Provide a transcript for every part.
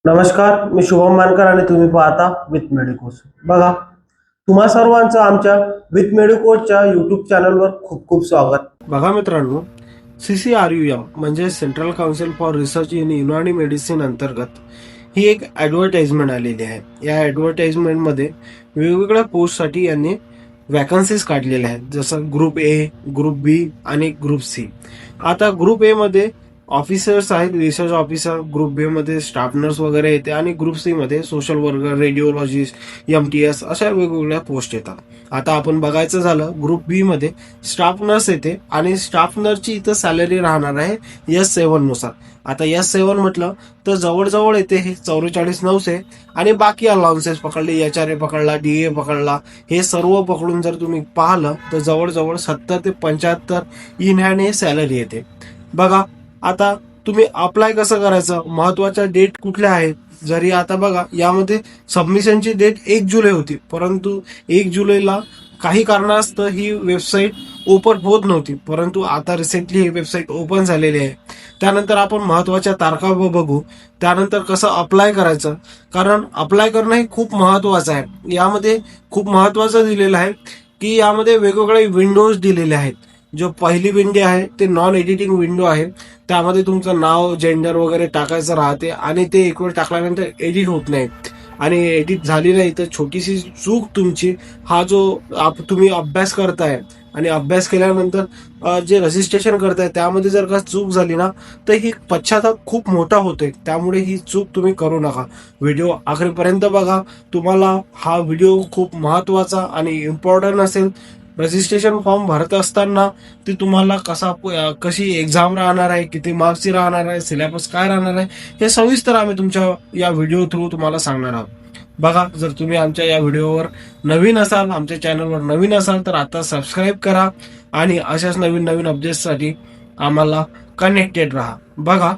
नमस्कार, मी शुभम मानकर आणि तुम्ही पाहता विथ मेडिकोस. बघा, तुम्हा सर्वांचं आमच्या विथ मेडिकोसच्या युट्यूब चॅनलवर खूप खूप स्वागत. बघा मित्रांनो, CCRUM म्हणजे central council for research in Unani medicine अंतर्गत ही एक ॲडव्हर्टाइजमेंट आलेली आहे. या ॲडव्हर्टाइजमेंटमध्ये वेगवेगळ्या पोस्टसाठी यांनी वॅकन्सीज काढलेल्या आहेत, जसं ग्रुप ए, ग्रुप बी आणि ग्रुप सी. आता ग्रुप ए मध्ये ऑफिसर्स आहेत, रिसर्च ऑफिसर. ग्रुप बी मध्ये स्टाफ नर्स वगैरे येते आणि ग्रुप सी मध्ये सोशल वर्कर, रेडिओलॉजिस्ट, MTS अशा वेगवेगळ्या पोस्ट येतात. आता आपण बघायचं झालं, ग्रुप बी मध्ये स्टाफ नर्स येते आणि स्टाफ नर्सची इथं सॅलरी राहणार आहे S7 नुसार. आता S7 म्हटलं तर जवळजवळ येते हे 44,900 आणि बाकी अलाउन्सेस पकडले, HRA पकडला, DA पकडला, हे सर्व पकडून जर तुम्ही पाहिलं तर जवळजवळ 70 ते 75 इन हँड हे सॅलरी येते. बघा, आता तुम्ही अप्लाय कसं करायचं, महत्वाच्या डेट कुठल्या आहेत. जरी आता बघा, यामध्ये सबमिशनची डेट 1 जुलै होती, परंतु 1 जुलैला काही कारणास्तव ही वेबसाईट ओपन होत नव्हती, परंतु आता रिसेंटली ही वेबसाईट ओपन झालेली आहे. त्यानंतर आपण महत्वाच्या तारखा बघू, त्यानंतर कसं अप्लाय करायचं, कारण अप्लाय करणं हे खूप महत्वाचं आहे. यामध्ये खूप महत्वाचं दिलेलं आहे की यामध्ये वेगवेगळे विंडोज दिलेले आहेत. जो पहिली विंडो आहे ते नॉन एडिटिंग विंडो आहे. त्यामध्ये तुमचं नाव, जेंडर वगैरे टाकायचं राहते आणि ते एक वेळ टाकल्यानंतर एडिट होत नाही. आणि एडिट झाली नाही तर छोटीशी चूक तुमची, हा जो तुम्ही अभ्यास करताय आणि अभ्यास केल्यानंतर जे रजिस्ट्रेशन करताय त्यामध्ये जर का चूक झाली ना, तर ही पश्चाताप खूप मोठा होतोय. त्यामुळे ही चूक तुम्ही करू नका. व्हिडिओ आखरीपर्यंत बघा, तुम्हाला हा व्हिडिओ खूप महत्वाचा आणि इम्पॉर्टंट असेल. रजिस्ट्रेशन फॉर्म भरत असताना ते तुम्हाला कशी एक्झाम राहणार आहे, किती मार्क्सची राहणार आहे, सिलेबस काय राहणार आहे, हे सविस्तर आम्ही तुमच्या या व्हिडिओ थ्रू तुम्हाला सांगणार आहोत. बघा, जर तुम्ही आमच्या या व्हिडिओवर नवीन असाल, आमच्या चॅनलवर नवीन असाल तर आता सबस्क्राईब करा आणि अशाच नवीन नवीन अपडेट्ससाठी आम्हाला कनेक्टेड राहा. बघा,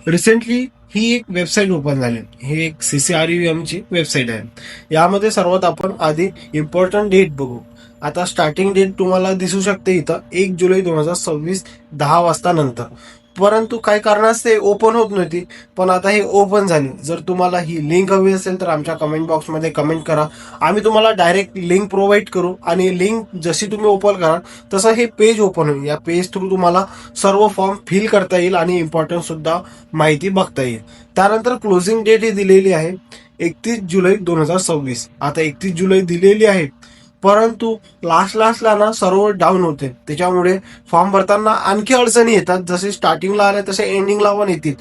रिसेंटली ही एक वेबसाईट ओपन झाली. ही एक CCRUM ची वेबसाईट आहे. यामध्ये सर्वात आपण आधी इम्पॉर्टंट डेट बघू. आता स्टार्टिंग डेट तुम्हाला दिसू शकते इथं 1 जुलै 2026 10 वाजता नंतर, परंतु काही कारणास्तव ओपन होत नव्हती, पण आता हे ओपन झाली. जर तुम्हाला ही लिंक हवी असेल तर आमच्या कमेंट बॉक्समध्ये कमेंट करा, आम्ही तुम्हाला डायरेक्ट लिंक प्रोव्हाइड करू आणि लिंक जशी तुम्ही ओपन कराल तसं हे पेज ओपन होईल. या पेज थ्रू तुम्हाला सर्व फॉर्म फिल करता येईल आणि इम्पॉर्टंट सुद्धा माहिती बघता येईल. त्यानंतर क्लोजिंग डेट ही दिलेली आहे 31 जुलै 2026. आता 31 जुलै दिलेली आहे, परंतु लास्टला ना सर्व डाऊन होते. त्याच्यामुळे फॉर्म भरताना आणखी अडचणी येतात. जसे स्टार्टिंगला आले तसे एंडिंगला पण येतील.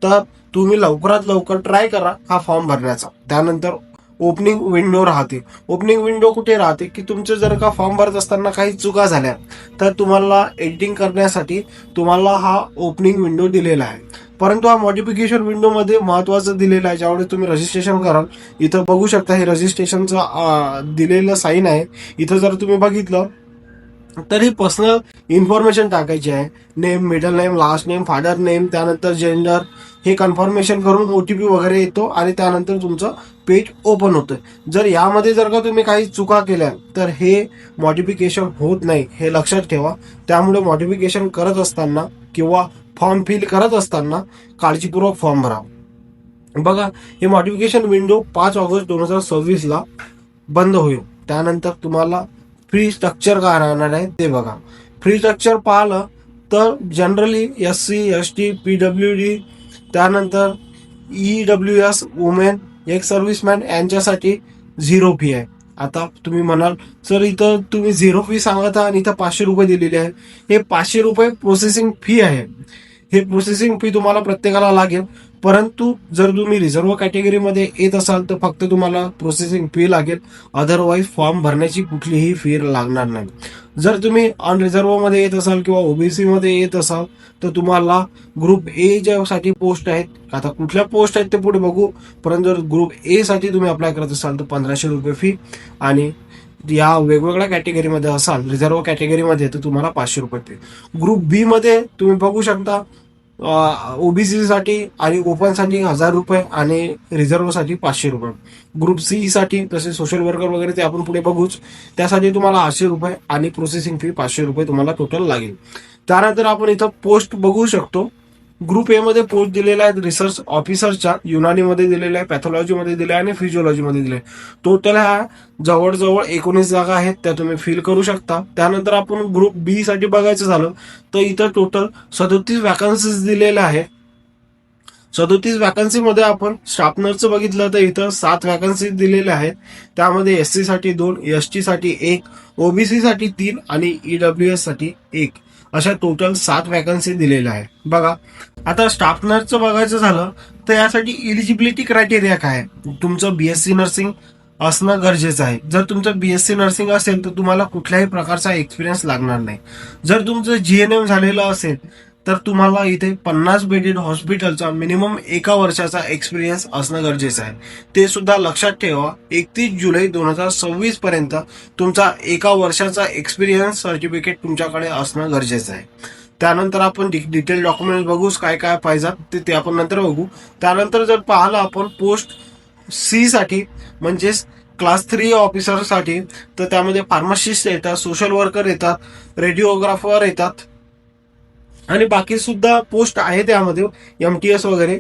तर तुम्ही लवकरात लवकर ट्राय करा हा फॉर्म भरण्याचा. त्यानंतर ओपनिंग विंडो राहते. ओपनिंग विंडो कुठे राहते की तुमचे जर का फॉर्म भरत असताना काही चुका झाल्या तर तुम्हाला एडिटिंग करण्यासाठी तुम्हाला हा ओपनिंग विंडो दिलेला आहे. परंतु हा मॉडिफिकेशन विंडो मध्ये महत्वाचं दिलेलं आहे. ज्यावेळेस तुम्ही रजिस्ट्रेशन कराल, इथं बघू शकता हे रजिस्ट्रेशनचं दिलेलं साईन आहे. इथं जर तुम्ही बघितलं तर ही पर्सनल इन्फॉर्मेशन टाकायची आहे. Name, middle name, last name, father name, त्यानंतर जेंडर, हे कन्फर्मेशन करून OTP वगैरे येतो आणि त्यानंतर तुमचं पेज ओपन होतं. जर यामध्ये जर का तुम्ही काही चुका केल्या तर हे मॉडिफिकेशन होत नाही, हे लक्षात ठेवा. त्यामुळे मॉडिफिकेशन करत असताना किंवा फॉर्म फिल करत असताना काळजीपूर्वक फॉर्म भरा. बघा, हे मॉडिफिकेशन विंडो 5 ऑगस्ट 2026 ला बंद होईल. त्यानंतर तुम्हाला फ्री स्ट्रक्चर काय राहणार आहे ते बघा. फ्री स्ट्रक्चर पाहिलं तर जनरली SC, ST, PWD, त्यानंतर EWS, वुमेन, एक सर्व्हिसमॅन यांच्यासाठी 0 फी आहे. आता तुम्ही म्हणाल सर इथं तुम्ही 0 फी सांगत आहात आणि इथं 500 रुपये दिलेले आहे. हे 500 रुपये प्रोसेसिंग फी आहे. हे प्रोसेसिंग फी तुम्हाला प्रत्येकाला लागेल, परंतु जर तुम्ही रिझर्व्ह कॅटेगरीमध्ये येत असाल तर फक्त तुम्हाला प्रोसेसिंग फी लागेल. अदरवाईज फॉर्म भरण्याची कुठलीही फी लागणार नाही. जर तुम्ही अनरिझर्व्ह मध्ये येत असाल किंवा OBC मध्ये येत असाल तर तुम्हाला ग्रुप ए साठी पोस्ट आहेत. आता कुठल्या पोस्ट आहेत ते पुढे बघू, परंतु जर ग्रुप ए साठी तुम्ही अप्लाय करत असाल तर 1500 रुपये फी, आणि या वेगवेगळ्या कॅटेगरीमध्ये असाल, रिझर्व्ह कॅटेगरीमध्ये तर तुम्हाला 500 रुपये फी. ग्रुप बी मध्ये तुम्ही बघू शकता OBC साठी आणि ओपन साठी 1000 रुपये आणि रिझर्व्ह साठी 500 रुपये. ग्रुप सी साठी तसे सोशल वर्कर वगैरे ते आपण पुढे बघूच, त्यासाठी तुम्हाला 800 रुपये आणि प्रोसेसिंग फी 500 रुपये तुम्हाला टोटल लागेल. त्यानंतर आपण इथं पोस्ट बघू शकतो. ग्रुप ए मध्ये पोस्ट दिलेला आहे रिसर्च ऑफिसरच्या, युनानीमध्ये दिलेला आहे, पॅथॉलॉजीमध्ये दिले आणि फिजिओलॉजीमध्ये दिले. टोटल ह्या जवळजवळ 19 जागा आहेत, त्या तुम्ही फिल करू शकता. त्यानंतर आपण ग्रुप बी साठी बघायचं झालं तर इथं टोटल 37 वॅकन्सीज दिलेल्या आहेत. 37 वॅकन्सीमध्ये आपण स्टाफ नर्सचं बघितलं तर इथं 7 वॅकन्सी दिलेल्या आहेत. त्यामध्ये SC साठी 2, ST साठी 1, OBC साठी 3 आणि EWS साठी 1, अशा टोटल 7 वॅकन्सी दिलेल्या आहेत. बघा, आता स्टाफ नर्सचं बघायचं झालं तर यासाठी इलिजिबिलिटी क्रायटेरिया काय आहे? तुमचं BSc नर्सिंग असणं गरजेचं आहे. जर तुमचं BSc नर्सिंग असेल तर तुम्हाला कुठल्याही प्रकारचा एक्सपिरियन्स लागणार नाही. जर तुमचं GNM झालेलं असेल तर तुम्हाला इथे 50 बेडेड हॉस्पिटलचा मिनिमम 1 वर्षाचा एक्सपिरियन्स असणं गरजेचं आहे. ते सुद्धा लक्षात ठेवा, 31 जुलै 2026 पर्यंत तुमचा 1 वर्षाचा एक्सपिरियन्स सर्टिफिकेट तुमच्याकडे असणं गरजेचं आहे. त्यानंतर आपण डिटेल डॉक्युमेंट बघूच काय काय पाहिजे ते आपण नंतर बघू. त्यानंतर जर पाहिलं आपण पोस्ट सी साठी म्हणजेच क्लास 3 ऑफिसरसाठी, तर त्यामध्ये फार्मासिस्ट येतात, सोशल वर्कर येतात, रेडिओग्राफर येतात आणि बाकी सुद्धा पोस्ट आहे त्यामध्ये, MTS वगैरे,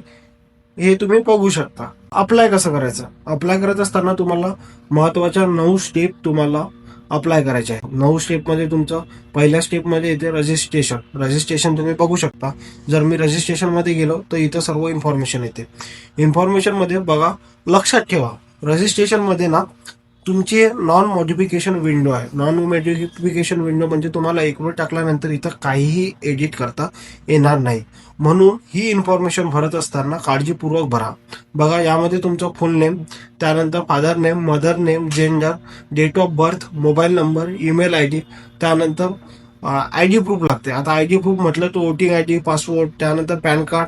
हे तुम्ही बघू शकता. अप्लाय कसं करायचं? अप्लाय करत असताना तुम्हाला महत्वाच्या 9 स्टेप तुम्हाला अप्लाय करायचे आहे. 9 स्टेपमध्ये तुमचं पहिल्या स्टेपमध्ये येते रजिस्ट्रेशन तुम्ही बघू शकता. जर मी रजिस्ट्रेशनमध्ये गेलो तर इथं सर्व इन्फॉर्मेशन येते. इन्फॉर्मेशनमध्ये बघा, लक्षात ठेवा रजिस्ट्रेशनमध्ये ना तुमची नॉन मॉडिफिकेशन विंडो आहे. नॉन मॉडिफिकेशन विंडो म्हणजे तुम्हाला एक वेळ टाकल्यानंतर इथं काहीही एडिट करता येणार नाही. म्हणून ही इन्फॉर्मेशन भरत असताना काळजीपूर्वक भरा. बघा, यामध्ये तुमचं फुल नेम, त्यानंतर father name, mother name, gender, date of birth, mobile number, email ID, त्यानंतर ID प्रूफ लागते. आता ID प्रूफ म्हटलं तर वोटिंग ID, पासपोर्ट, त्यानंतर PAN card,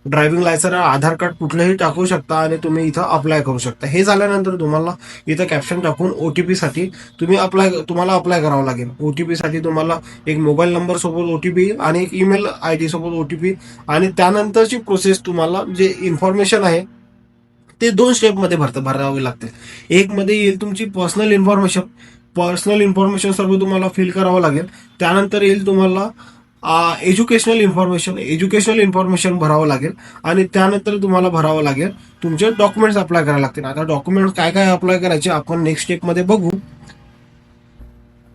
driving licence, Aadhaar card कुठलंही टाकू शकता आणि तुम्ही इथं अप्लाय करू शकता. हे झाल्यानंतर तुम्हाला इथं कॅप्शन टाकून OTP साठी तुम्हाला अप्लाय करावं लागेल. OTP साठी तुम्हाला एक मोबाईल नंबर सोबत OTP आणि एक ईमेल ID सोबत OTP, आणि त्यानंतरची प्रोसेस तुम्हाला जे इन्फॉर्मेशन आहे ते 2 स्टेपमध्ये भरावे लागते. एक मध्ये येईल तुमची पर्सनल इन्फॉर्मेशन सर्व तुम्हाला फिल करावं लागेल. त्यानंतर येईल तुम्हाला एज्युकेशनल इन्फॉर्मेशन भरावं लागेल आणि त्यानंतर तुम्हाला भरावं लागेल तुमचे डॉक्युमेंट्स अप्लाय करायला लागतील. आता डॉक्युमेंट्स काय काय अप्लाय करायचे आपण नेक्स्ट स्टेपमध्ये बघू.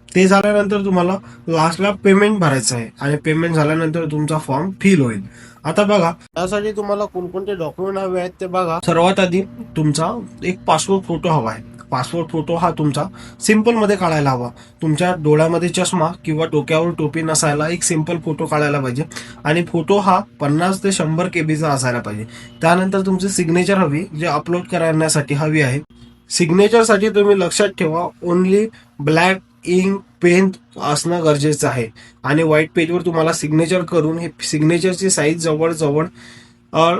ते झाल्यानंतर तुम्हाला लास्टला पेमेंट भरायचं आहे आणि पेमेंट झाल्यानंतर तुमचा फॉर्म फिल होईल. आता बघा, त्यासाठी तुम्हाला कोणकोणते डॉक्युमेंट हवे आहेत ते बघा. सर्वात आधी तुमचा एक पासपोर्ट फोटो हवा आहे. पासपोर्ट फोटो हा तुमचा सिंपल मध्ये काढायला हवा. तुमच्या डोळ्यामध्ये चष्मा किंवा डोक्यावर टोपी नसायला एक सिंपल फोटो काढायला पाहिजे आणि फोटो हा 50 ते 100 KB असायला पाहिजे. त्यानंतर तुमची सिग्नेचर हवी, जे अपलोड करण्यासाठी हवी आहे. सिग्नेचरसाठी तुम्ही लक्षात ठेवा, ओनली ब्लॅक इंक पेन असणं गरजेचं आहे आणि व्हाईट पेजवर तुम्हाला सिग्नेचर करून हे सिग्नेचरची साईज जवळजवळ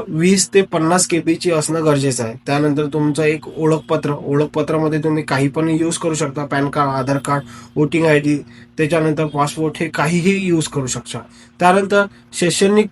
20 ते 50 KB असणं गरजेचं आहे. त्यानंतर तुमचं एक ओळखपत्रामध्ये तुम्ही काही पण यूज करू शकता. पॅन कार्ड, आधार कार्ड, वोटिंग ID, त्याच्यानंतर पासपोर्ट, हे काहीही यूज करू शकता. त्यानंतर शैक्षणिक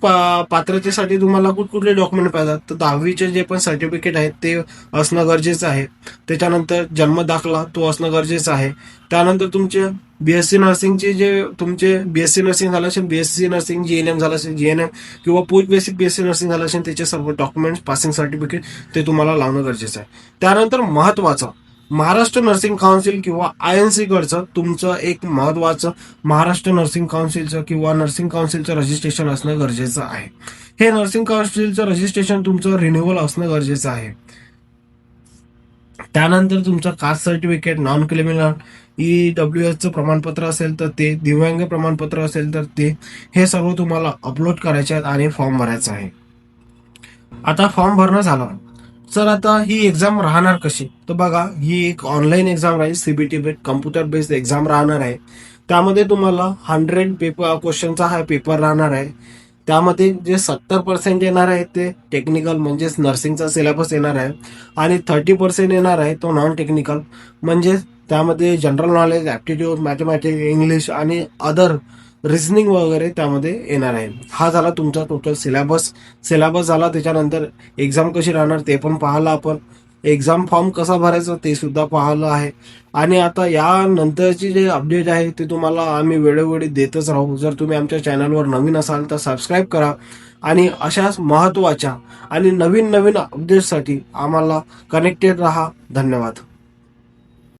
पात्रतेसाठी तुम्हाला कुठले डॉक्युमेंट पाहिजेत तर 10वीचे जे पण सर्टिफिकेट आहेत ते असणं गरजेचं आहे. त्याच्यानंतर जन्म दाखला तो असणं गरजेचं आहे. त्यानंतर तुमचे BSc नर्सिंगचे जे तुमचे BSc नर्सिंग झालं असेल, BSc नर्सिंग, GNM झालं असेल, GNM किंवा पोस्ट बेसिक BSc नर्सिंग झालं असेल, त्याचे सर्व डॉक्युमेंट्स, पासिंग सर्टिफिकेट ते तुम्हाला लावणं गरजेचं आहे. त्यानंतर महत्वाचं, महाराष्ट्र नर्सिंग काउन्सिल किंवा INC कडचं तुमचं एक महत्वाचं महाराष्ट्र नर्सिंग काउन्सिलचं किंवा नर्सिंग काउन्सिलचं रजिस्ट्रेशन असणं गरजेचं आहे. हे नर्सिंग काउन्सिलचं रजिस्ट्रेशन तुमचं रिन्युअल असणं गरजेचं आहे. त्यानंतर तुमचं caste certificate, non criminal, EWS प्रमाणपत्र असेल तर ते, दिव्यांग प्रमाणपत्र असेल तर ते, हे सर्व तुम्हाला अपलोड करायचे आहेत आणि फॉर्म भरायचा आहे. आता फॉर्म भरणं झालं. सर आता ही एक्झाम राहणार कशी? तर बघा, ही एक ऑनलाईन एक्झाम राहील. CBT based computer based exam राहणार आहे. त्यामध्ये तुम्हाला 100 क्वेश्चनचा हा पेपर राहणार आहे. त्यामध्ये जे 70% येणार आहे ते टेक्निकल म्हणजेच नर्सिंगचा सिलेबस येणार आहे आणि 30% येणार आहे तो नॉन टेक्निकल, म्हणजे त्यामध्ये general knowledge, aptitude, mathematics, English आणि अदर रिझनिंग वगैरे त्यामध्ये येणार आहे. हा झाला तुमचा टोटल सिलेबस झाला. त्याच्यानंतर एक्झाम कशी राहणार ते पण पाहिलं आपण. एक्झाम फॉर्म कसा भरायचा ते सुद्धा पाहिलं आहे. आणि आता यानंतरची जे अपडेट आहे ते तुम्हाला आम्ही वेळोवेळी देतच राहू. जर तुम्ही आमच्या चॅनलवर नवीन असाल तर सबस्क्राईब करा, आणि अशाच महत्त्वाच्या आणि नवीन नवीन अपडेट्ससाठी आम्हाला कनेक्टेड राहा. धन्यवाद.